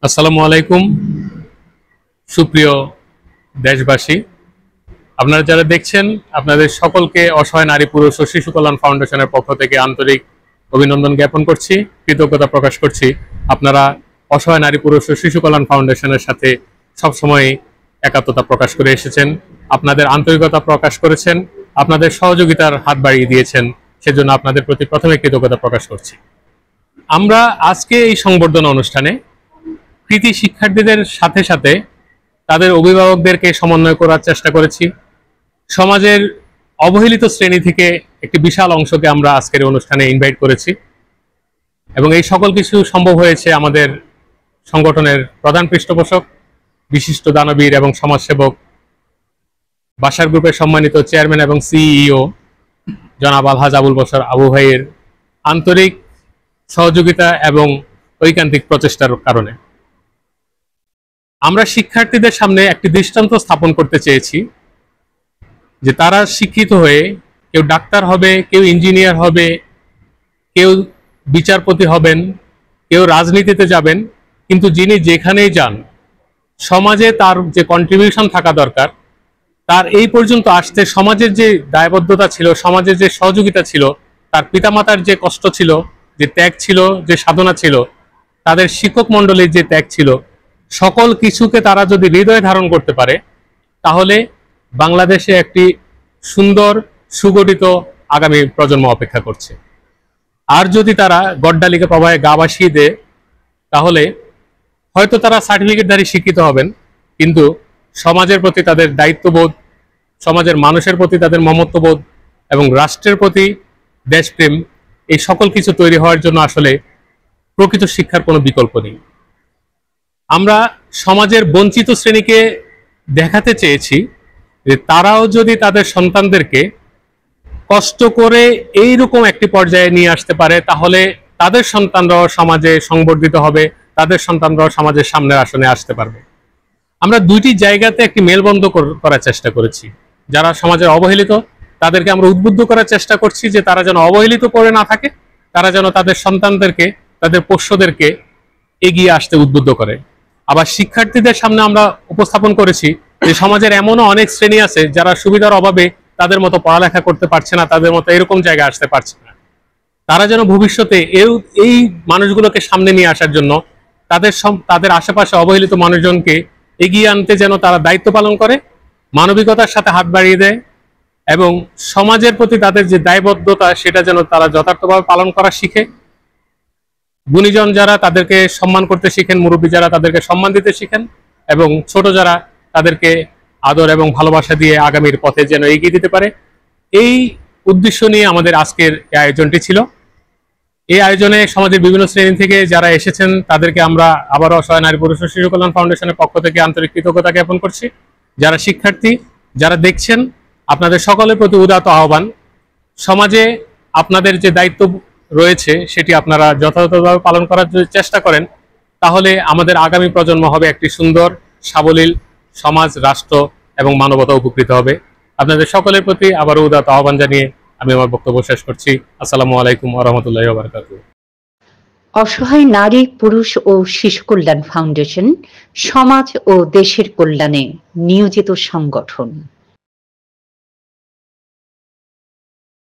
আসসালামু আলাইকুম সুপ্রিয় দেশবাসী, আপনারা যারা দেখছেন আপনাদের সকলকে অসহায় নারী পুরুষ ও শিশু কল্যাণ ফাউন্ডেশনের পক্ষ থেকে আন্তরিক অভিনন্দন জ্ঞাপন করছি, কৃতজ্ঞতা প্রকাশ করছি। আপনারা অসহায় নারী পুরুষ ও শিশু কল্যাণ ফাউন্ডেশনের সাথে সবসময় একাত্মতা প্রকাশ করে এসেছেন, আপনাদের আন্তরিকতা প্রকাশ করেছেন, আপনাদের সহযোগিতার হাত বাড়িয়ে দিয়েছেন, সেজন্য আপনাদের প্রতি প্রথমে কৃতজ্ঞতা প্রকাশ করছি। আমরা আজকে এই সংবর্ধনা অনুষ্ঠানে কৃতি শিক্ষার্থীদের সাথে সাথে তাদের অভিভাবকদেরকে সমন্বয় করার চেষ্টা করেছি। সমাজের অবহেলিত শ্রেণী থেকে একটি বিশাল অংশকে আমরা আজকের অনুষ্ঠানে ইনভাইট করেছি এবং এই সকল কিছু সম্ভব হয়েছে আমাদের সংগঠনের প্রধান পৃষ্ঠপোষক, বিশিষ্ট দানবীর এবং সমাজসেবক, বাসার গ্রুপের সম্মানিত চেয়ারম্যান এবং সিইও জনাব আলহাজ আবুল বশর আবু ভাইয়ের আন্তরিক সহযোগিতা এবং ঐকান্তিক প্রচেষ্টার কারণে। আমরা শিক্ষার্থীদের সামনে একটি দৃষ্টান্ত স্থাপন করতে চেয়েছি যে তারা শিক্ষিত হয়ে কেউ ডাক্তার হবে, কেউ ইঞ্জিনিয়ার হবে, কেউ বিচারপতি হবেন, কেউ রাজনীতিতে যাবেন, কিন্তু যিনি যেখানেই যান সমাজে তার যে কন্ট্রিবিউশন থাকা দরকার, তার এই পর্যন্ত আসতে সমাজের যে দায়বদ্ধতা ছিল, সমাজের যে সহযোগিতা ছিল, তার পিতামাতার যে কষ্ট ছিল, যে ত্যাগ ছিল, যে সাধনা ছিল, তাদের শিক্ষক মণ্ডলীর যে ত্যাগ ছিল, সকল কিছুকে তারা যদি হৃদয়ে ধারণ করতে পারে তাহলে বাংলাদেশে একটি সুন্দর সুগঠিত আগামী প্রজন্ম অপেক্ষা করছে। আর যদি তারা গড্ডালিকে প্রবাহে গা ভাসিয়ে দেয় তাহলে হয়তো তারা সার্টিফিকেটধারী শিক্ষিত হবেন, কিন্তু সমাজের প্রতি তাদের দায়িত্ববোধ, সমাজের মানুষের প্রতি তাদের মমত্ববোধ এবং রাষ্ট্রের প্রতি দেশপ্রেম, এই সকল কিছু তৈরি হওয়ার জন্য আসলে প্রকৃত শিক্ষার কোনো বিকল্প নেই। আমরা সমাজের বঞ্চিত শ্রেণীকে দেখাতে চেয়েছি যে তারাও যদি তাদের সন্তানদেরকে কষ্ট করে এইরকম একটি পর্যায়ে নিয়ে আসতে পারে তাহলে তাদের সন্তানরাও সমাজে সংবর্ধিত হবে, তাদের সন্তানরাও সমাজের সামনের আসনে আসতে পারবে। আমরা দুইটি জায়গাতে একটি মেলবন্ধ করার চেষ্টা করেছি। যারা সমাজে অবহেলিত তাদেরকে আমরা উদ্বুদ্ধ করার চেষ্টা করছি যে তারা যেন অবহেলিত করে না থাকে, তারা যেন তাদের সন্তানদেরকে, তাদের পোষ্যদেরকে এগিয়ে আসতে উদ্বুদ্ধ করে। আবার শিক্ষার্থীদের সামনে আমরা উপস্থাপন করেছি যে সমাজের এমনও অনেক শ্রেণী আছে যারা সুবিধার অভাবে তাদের মতো পড়ালেখা করতে পারছে না, তাদের মতো এরকম জায়গায় আসতে পারছে না। তারা যেন ভবিষ্যতে এই মানুষগুলোকে সামনে নিয়ে আসার জন্য তাদের আশেপাশে অবহেলিত মানুষজনকে এগিয়ে আনতে যেন তারা দায়িত্ব পালন করে, মানবিকতার সাথে হাত বাড়িয়ে দেয় এবং সমাজের প্রতি তাদের যে দায়বদ্ধতা সেটা যেন তারা যথার্থভাবে পালন করা শিখে। গুণীজন যারা তাদেরকে সম্মান করতে শিখেন, মুরব্বী যারা তাদেরকে সম্মান দিতে শিখেন এবং ছোট যারা তাদেরকে আদর এবং ভালোবাসা দিয়ে আগামীর পথে যেন এগিয়ে দিতে পারে, এই উদ্দেশ্য নিয়ে আমাদের আজকের এই আয়োজনটি ছিল। এই আয়োজনে সমাজের বিভিন্ন শ্রেণী থেকে যারা এসেছেন তাদেরকে আমরা আবারও অসহায় নারী পুরুষ ও শিশু কল্যাণ ফাউন্ডেশনের পক্ষ থেকে আন্তরিক কৃতজ্ঞতা জ্ঞাপন করছি। যারা শিক্ষার্থী, যারা দেখছেন, আপনাদের সকলের প্রতি উদাত্ত আহ্বান, সমাজে আপনাদের যে দায়িত্ব রয়েছে সেটি আপনারা যথাযথভাবে পালন করার যদি চেষ্টা করেন তাহলে আমাদের আগামী প্রজন্ম হবে একটি সুন্দর সাবলীল সমাজ, রাষ্ট্র এবং মানবতা উপকৃত হবে। আপনাদের সকলের প্রতি আবারও উদাত্ত আহ্বান জানিয়ে আমি আমার বক্তব্য শেষ করছি। আসসালামু আলাইকুম ওয়া রাহমাতুল্লাহি ওয়া বারাকাতুহু। অসহায় নারী পুরুষ ও শিশু কল্যাণ ফাউন্ডেশন সমাজ ও দেশের কল্যাণে নিয়োজিত সংগঠন।